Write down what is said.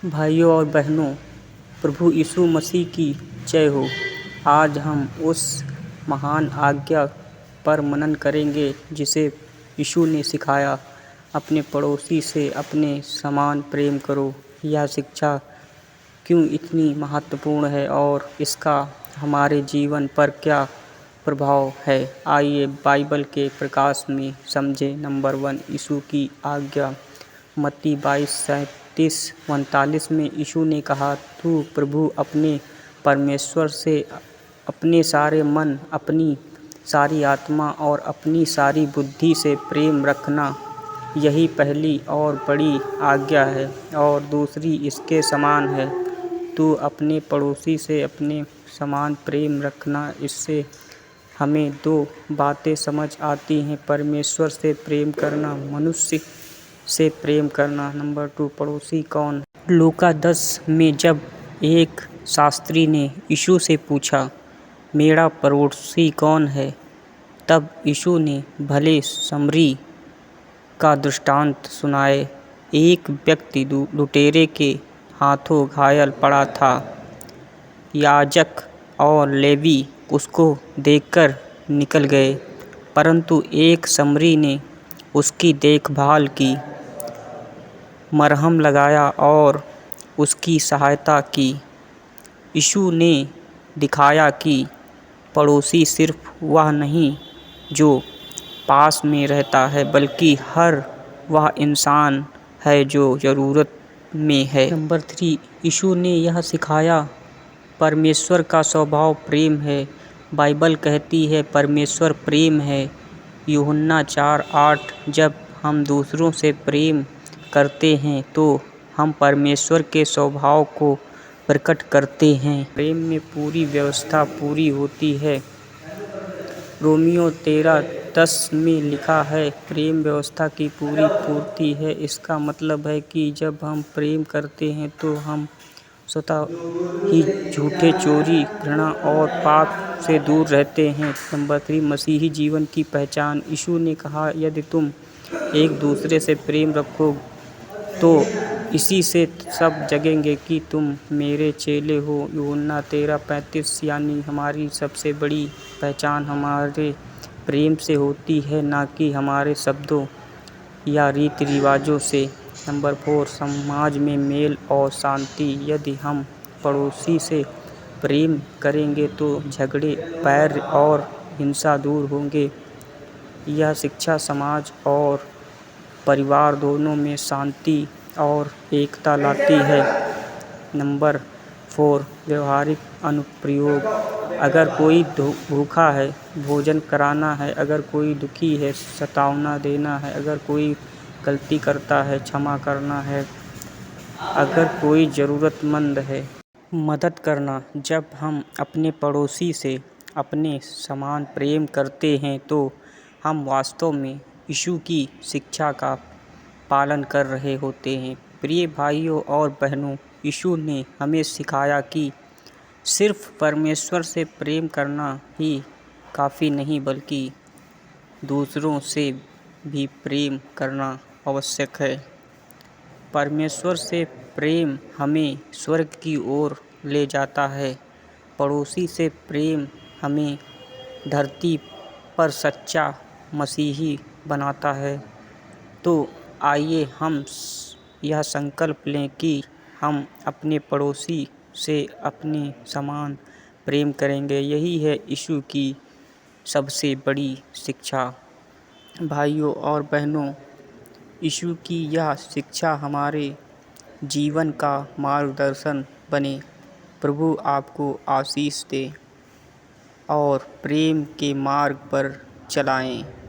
भाइयों और बहनों, प्रभु यीशु मसीह की जय हो। आज हम उस महान आज्ञा पर मनन करेंगे जिसे यीशु ने सिखाया, अपने पड़ोसी से अपने समान प्रेम करो। यह शिक्षा क्यों इतनी महत्वपूर्ण है और इसका हमारे जीवन पर क्या प्रभाव है, आइए बाइबल के प्रकाश में समझें। नंबर 1, यीशु की आज्ञा। मत्ती 22:37-39 में यीशु ने कहा, तू प्रभु अपने परमेश्वर से अपने सारे मन, अपनी सारी आत्मा और अपनी सारी बुद्धि से प्रेम रखना। यही पहली और बड़ी आज्ञा है और दूसरी इसके समान है, तू अपने पड़ोसी से अपने समान प्रेम रखना। इससे हमें दो बातें समझ आती हैं, परमेश्वर से प्रेम करना, मनुष्य से प्रेम करना। नंबर 2, पड़ोसी कौन? लूका 10 में जब एक शास्त्री ने यीशु से पूछा, मेरा पड़ोसी कौन है, तब यीशु ने भले सामरी का दृष्टांत सुनाए। एक व्यक्ति लुटेरे के हाथों घायल पड़ा था। याजक और लेवी उसको देखकर निकल गए, परंतु एक सामरी ने उसकी देखभाल की, मरहम लगाया और उसकी सहायता की। यीशु ने दिखाया कि पड़ोसी सिर्फ वह नहीं जो पास में रहता है, बल्कि हर वह इंसान है जो ज़रूरत में है। नंबर 3, यीशु ने यह सिखाया, परमेश्वर का स्वभाव प्रेम है। बाइबल कहती है परमेश्वर प्रेम है। यूहन्ना 4:8, जब हम दूसरों से प्रेम करते हैं तो हम परमेश्वर के स्वभाव को प्रकट करते हैं। प्रेम में पूरी व्यवस्था पूरी होती है। रोमियो 13:10 में लिखा है, प्रेम व्यवस्था की पूरी पूर्ति है। इसका मतलब है कि जब हम प्रेम करते हैं तो हम स्वतः ही झूठे, चोरी, घृणा और पाप से दूर रहते हैं। नंबर 3, मसीही जीवन की पहचान। यीशु ने कहा, यदि तुम एक दूसरे से प्रेम रखो तो इसी से सब जानेंगे कि तुम मेरे चेले हो। यूहन्ना 13:35, यानी हमारी सबसे बड़ी पहचान हमारे प्रेम से होती है, ना कि हमारे शब्दों या रीति रिवाजों से। नंबर 4, समाज में मेल और शांति। यदि हम पड़ोसी से प्रेम करेंगे तो झगड़े, बैर और हिंसा दूर होंगे। यह शिक्षा समाज और परिवार दोनों में शांति और एकता लाती है। नंबर 4, व्यवहारिक अनुप्रयोग। अगर कोई भूखा है, भोजन कराना है। अगर कोई दुखी है, सांत्वना देना है। अगर कोई गलती करता है, क्षमा करना है। अगर कोई ज़रूरतमंद है, मदद करना। जब हम अपने पड़ोसी से अपने समान प्रेम करते हैं तो हम वास्तव में यीशु की शिक्षा का पालन कर रहे होते हैं। प्रिय भाइयों और बहनों, यीशु ने हमें सिखाया कि सिर्फ परमेश्वर से प्रेम करना ही काफ़ी नहीं, बल्कि दूसरों से भी प्रेम करना आवश्यक है। परमेश्वर से प्रेम हमें स्वर्ग की ओर ले जाता है। पड़ोसी से प्रेम हमें धरती पर सच्चा मसीही बनाता है। तो आइए हम यह संकल्प लें कि हम अपने पड़ोसी से अपने समान प्रेम करेंगे। यही है यीशु की सबसे बड़ी शिक्षा। भाइयों और बहनों, यीशु की यह शिक्षा हमारे जीवन का मार्गदर्शन बने। प्रभु आपको आशीष दे और प्रेम के मार्ग पर चलाएं।